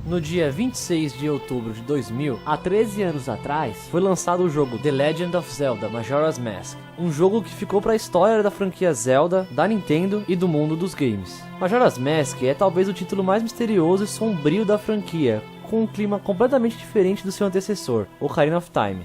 No dia 26 de outubro de 2000, há 13 anos atrás, foi lançado o jogo The Legend of Zelda Majora's Mask, um jogo que ficou para a história da franquia Zelda, da Nintendo e do mundo dos games. Majora's Mask é talvez o título mais misterioso e sombrio da franquia, com um clima completamente diferente do seu antecessor, Ocarina of Time.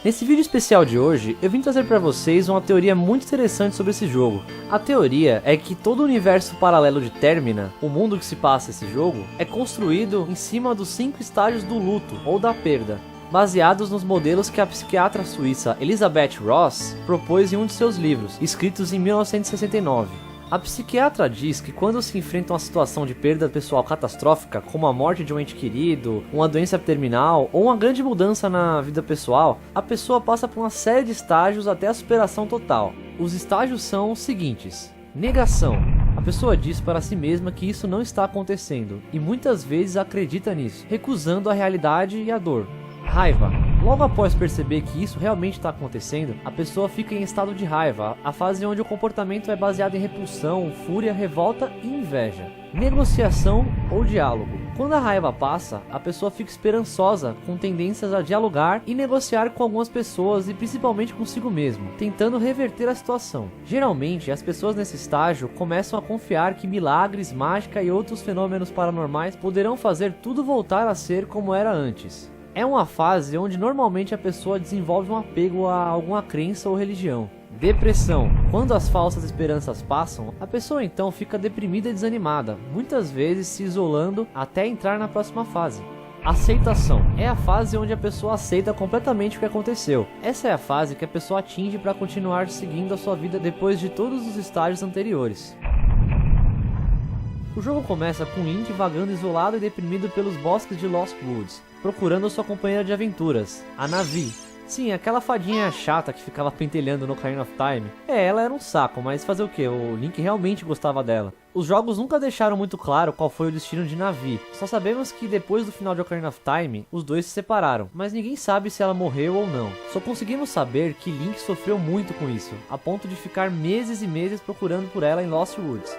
Nesse vídeo especial de hoje, eu vim trazer para vocês uma teoria muito interessante sobre esse jogo. A teoria é que todo o universo paralelo de Termina, o mundo que se passa esse jogo, é construído em cima dos 5 estágios do luto, ou da perda, baseados nos modelos que a psiquiatra suíça Elizabeth Ross propôs em um de seus livros, escritos em 1969. A psiquiatra diz que quando se enfrenta uma situação de perda pessoal catastrófica, como a morte de um ente querido, uma doença terminal ou uma grande mudança na vida pessoal, a pessoa passa por uma série de estágios até a superação total. Os estágios são os seguintes: negação. A pessoa diz para si mesma que isso não está acontecendo e muitas vezes acredita nisso, recusando a realidade e a dor. Raiva. Logo após perceber que isso realmente está acontecendo, a pessoa fica em estado de raiva, a fase onde o comportamento é baseado em repulsão, fúria, revolta e inveja. Negociação ou diálogo. Quando a raiva passa, a pessoa fica esperançosa, com tendências a dialogar e negociar com algumas pessoas e principalmente consigo mesmo, tentando reverter a situação. Geralmente, as pessoas nesse estágio começam a confiar que milagres, mágica e outros fenômenos paranormais poderão fazer tudo voltar a ser como era antes. É uma fase onde normalmente a pessoa desenvolve um apego a alguma crença ou religião. Depressão. Quando as falsas esperanças passam, a pessoa então fica deprimida e desanimada, muitas vezes se isolando até entrar na próxima fase. Aceitação. É a fase onde a pessoa aceita completamente o que aconteceu. Essa é a fase que a pessoa atinge para continuar seguindo a sua vida depois de todos os estágios anteriores. O jogo começa com Link vagando isolado e deprimido pelos bosques de Lost Woods, procurando sua companheira de aventuras, a Navi. Sim, aquela fadinha chata que ficava pentelhando no Ocarina of Time. Ela era um saco, mas fazer o que? O Link realmente gostava dela. Os jogos nunca deixaram muito claro qual foi o destino de Navi. Só sabemos que depois do final de Ocarina of Time, os dois se separaram, mas ninguém sabe se ela morreu ou não. Só conseguimos saber que Link sofreu muito com isso, a ponto de ficar meses e meses procurando por ela em Lost Woods.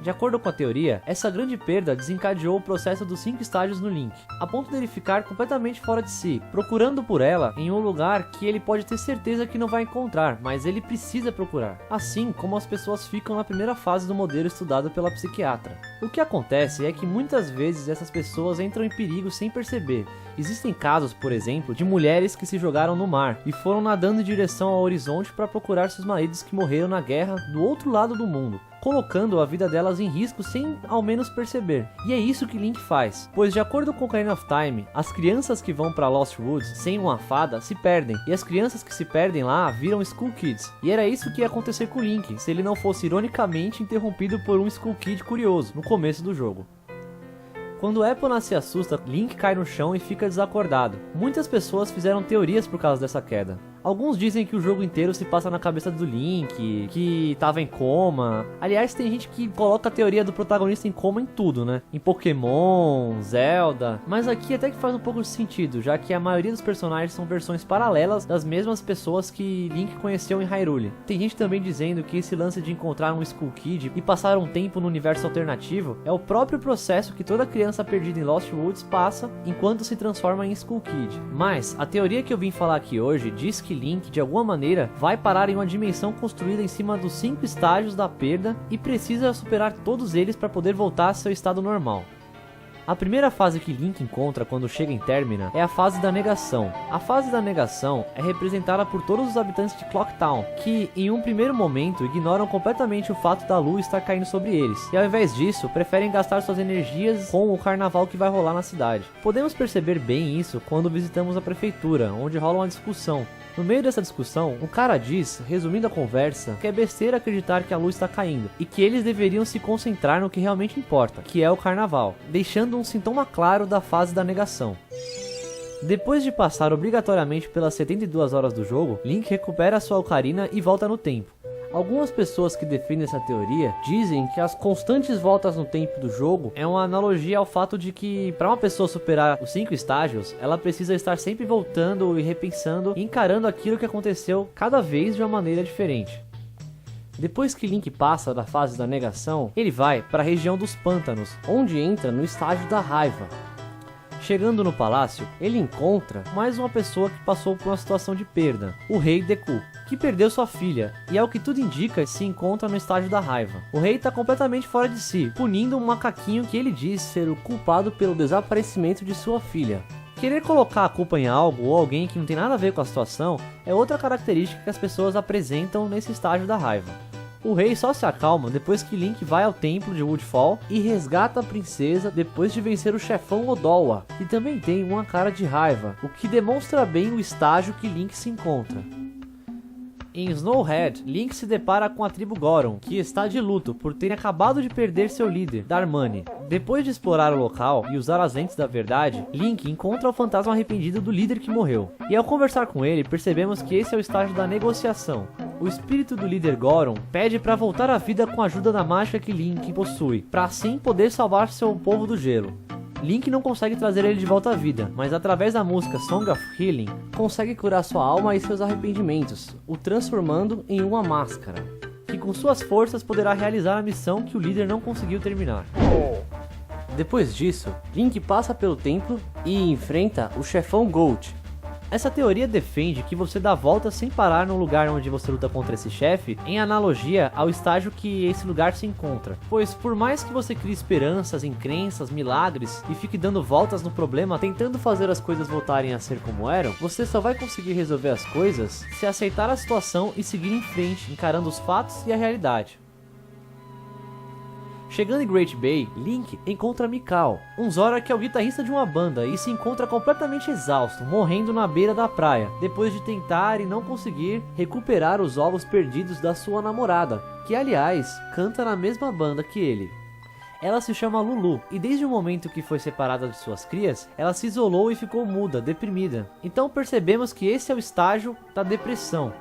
De acordo com a teoria, essa grande perda desencadeou o processo dos 5 estágios no Link, a ponto dele ficar completamente fora de si, procurando por ela em um lugar que ele pode ter certeza que não vai encontrar, mas ele precisa procurar, assim como as pessoas ficam na primeira fase do modelo estudado pela psiquiatra. O que acontece é que muitas vezes essas pessoas entram em perigo sem perceber. Existem casos, por exemplo, de mulheres que se jogaram no mar e foram nadando em direção ao horizonte para procurar seus maridos que morreram na guerra do outro lado do mundo, colocando a vida delas em risco sem ao menos perceber. E é isso que Link faz, pois de acordo com Ocarina of Time, as crianças que vão para Lost Woods sem uma fada se perdem, e as crianças que se perdem lá viram Skull Kids. E era isso que ia acontecer com Link, se ele não fosse ironicamente interrompido por um Skull Kid curioso no começo do jogo. Quando Epona se assusta, Link cai no chão e fica desacordado. Muitas pessoas fizeram teorias por causa dessa queda. Alguns dizem que o jogo inteiro se passa na cabeça do Link, que tava em coma. Aliás, tem gente que coloca a teoria do protagonista em coma em tudo, né? Em Pokémon, Zelda. Mas aqui até que faz um pouco de sentido, já que a maioria dos personagens são versões paralelas das mesmas pessoas que Link conheceu em Hyrule. Tem gente também dizendo que esse lance de encontrar um Skull Kid e passar um tempo no universo alternativo é o próprio processo que toda criança perdida em Lost Woods passa enquanto se transforma em Skull Kid. Mas a teoria que eu vim falar aqui hoje diz que Link, de alguma maneira, vai parar em uma dimensão construída em cima dos 5 estágios da perda e precisa superar todos eles para poder voltar a seu estado normal. A primeira fase que Link encontra quando chega em Termina é a fase da negação. A fase da negação é representada por todos os habitantes de Clock Town, que em um primeiro momento ignoram completamente o fato da lua estar caindo sobre eles, e ao invés disso preferem gastar suas energias com o carnaval que vai rolar na cidade. Podemos perceber bem isso quando visitamos a prefeitura, onde rola uma discussão. No meio dessa discussão, um cara diz, resumindo a conversa, que é besteira acreditar que a luz está caindo e que eles deveriam se concentrar no que realmente importa, que é o carnaval, deixando um sintoma claro da fase da negação. Depois de passar obrigatoriamente pelas 72 horas do jogo, Link recupera sua ocarina e volta no tempo. Algumas pessoas que defendem essa teoria dizem que as constantes voltas no tempo do jogo é uma analogia ao fato de que, para uma pessoa superar os 5 estágios, ela precisa estar sempre voltando e repensando e encarando aquilo que aconteceu cada vez de uma maneira diferente. Depois que Link passa da fase da negação, ele vai para a região dos pântanos, onde entra no estágio da raiva. Chegando no palácio, ele encontra mais uma pessoa que passou por uma situação de perda, o rei Deku, que perdeu sua filha, e ao que tudo indica, se encontra no estágio da raiva. O rei está completamente fora de si, punindo um macaquinho que ele diz ser o culpado pelo desaparecimento de sua filha. Querer colocar a culpa em algo ou alguém que não tem nada a ver com a situação é outra característica que as pessoas apresentam nesse estágio da raiva. O rei só se acalma depois que Link vai ao templo de Woodfall e resgata a princesa depois de vencer o chefão Odowa, que também tem uma cara de raiva, o que demonstra bem o estágio que Link se encontra. Em Snowhead, Link se depara com a tribo Goron, que está de luto por terem acabado de perder seu líder, Darmani. Depois de explorar o local e usar as lentes da verdade, Link encontra o fantasma arrependido do líder que morreu. E ao conversar com ele, percebemos que esse é o estágio da negociação. O espírito do líder Goron pede para voltar à vida com a ajuda da mágica que Link possui, para assim poder salvar seu povo do gelo. Link não consegue trazer ele de volta à vida, mas através da música Song of Healing, consegue curar sua alma e seus arrependimentos, o transformando em uma máscara, que com suas forças poderá realizar a missão que o líder não conseguiu terminar. Depois disso, Link passa pelo templo e enfrenta o chefão Gold. Essa teoria defende que você dá voltas sem parar no lugar onde você luta contra esse chefe, em analogia ao estágio que esse lugar se encontra. Pois por mais que você crie esperanças em crenças, milagres e fique dando voltas no problema, tentando fazer as coisas voltarem a ser como eram, você só vai conseguir resolver as coisas se aceitar a situação e seguir em frente, encarando os fatos e a realidade. Chegando em Great Bay, Link encontra Mikao, um Zora que é o guitarrista de uma banda e se encontra completamente exausto, morrendo na beira da praia, depois de tentar e não conseguir recuperar os ovos perdidos da sua namorada, que aliás, canta na mesma banda que ele. Ela se chama Lulu, e desde o momento que foi separada de suas crias, ela se isolou e ficou muda, deprimida. Então percebemos que esse é o estágio da depressão.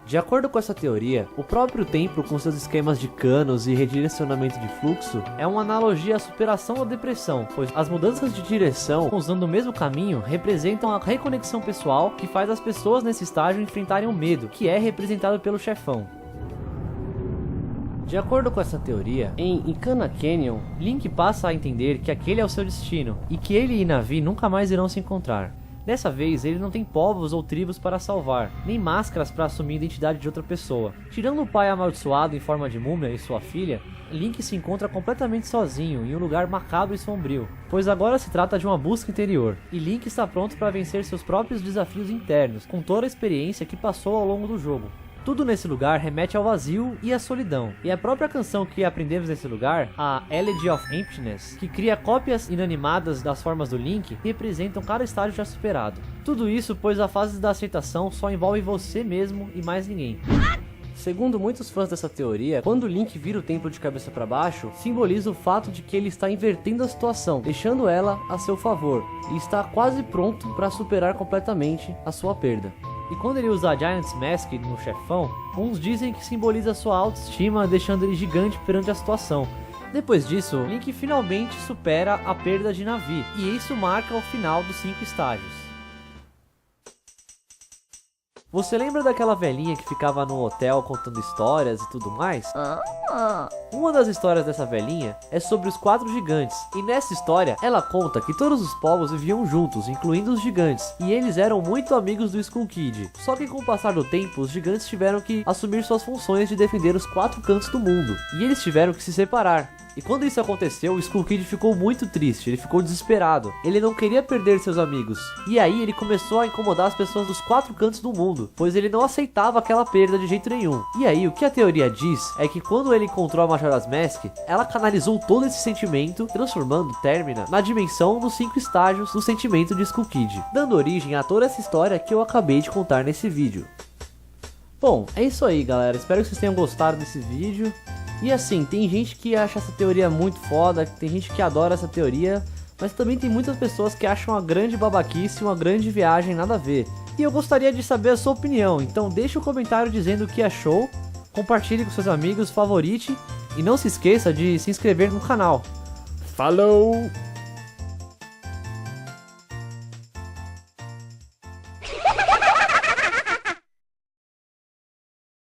De acordo com essa teoria, o próprio templo com seus esquemas de canos e redirecionamento de fluxo é uma analogia à superação da depressão, pois as mudanças de direção usando o mesmo caminho representam a reconexão pessoal que faz as pessoas nesse estágio enfrentarem o medo, que é representado pelo chefão. De acordo com essa teoria, em Ikana Canyon, Link passa a entender que aquele é o seu destino e que ele e Na'vi nunca mais irão se encontrar. Dessa vez, ele não tem povos ou tribos para salvar, nem máscaras para assumir a identidade de outra pessoa. Tirando o pai amaldiçoado em forma de múmia e sua filha, Link se encontra completamente sozinho em um lugar macabro e sombrio, pois agora se trata de uma busca interior, e Link está pronto para vencer seus próprios desafios internos, com toda a experiência que passou ao longo do jogo. Tudo nesse lugar remete ao vazio e à solidão, e a própria canção que aprendemos nesse lugar, a Elegy of Emptiness, que cria cópias inanimadas das formas do Link, representam cada estágio já superado. Tudo isso pois a fase da aceitação só envolve você mesmo e mais ninguém. Segundo muitos fãs dessa teoria, quando Link vira o templo de cabeça para baixo, simboliza o fato de que ele está invertendo a situação, deixando ela a seu favor, e está quase pronto para superar completamente a sua perda. E quando ele usa a Giant's Mask no chefão, uns dizem que simboliza sua autoestima, deixando ele gigante perante a situação. Depois disso, Link finalmente supera a perda de Na'vi, e isso marca o final dos 5 estágios. Você lembra daquela velhinha que ficava no hotel contando histórias e tudo mais? Uma das histórias dessa velhinha é sobre os 4 gigantes, e nessa história ela conta que todos os povos viviam juntos, incluindo os gigantes, e eles eram muito amigos do Skull Kid. Só que com o passar do tempo, os gigantes tiveram que assumir suas funções de defender os 4 cantos do mundo, e eles tiveram que se separar. E quando isso aconteceu, o Skull Kid ficou muito triste, ele ficou desesperado. Ele não queria perder seus amigos. E aí ele começou a incomodar as pessoas dos 4 cantos do mundo, pois ele não aceitava aquela perda de jeito nenhum. E aí o que a teoria diz é que quando ele encontrou a Majora's Mask, ela canalizou todo esse sentimento, transformando Termina na dimensão dos 5 estágios do sentimento de Skull Kid, dando origem a toda essa história que eu acabei de contar nesse vídeo. Bom, é isso aí galera, espero que vocês tenham gostado desse vídeo. E assim, tem gente que acha essa teoria muito foda, tem gente que adora essa teoria, mas também tem muitas pessoas que acham uma grande babaquice, uma grande viagem, nada a ver. E eu gostaria de saber a sua opinião, então deixe um comentário dizendo o que achou, compartilhe com seus amigos, favorite e não se esqueça de se inscrever no canal. Falou!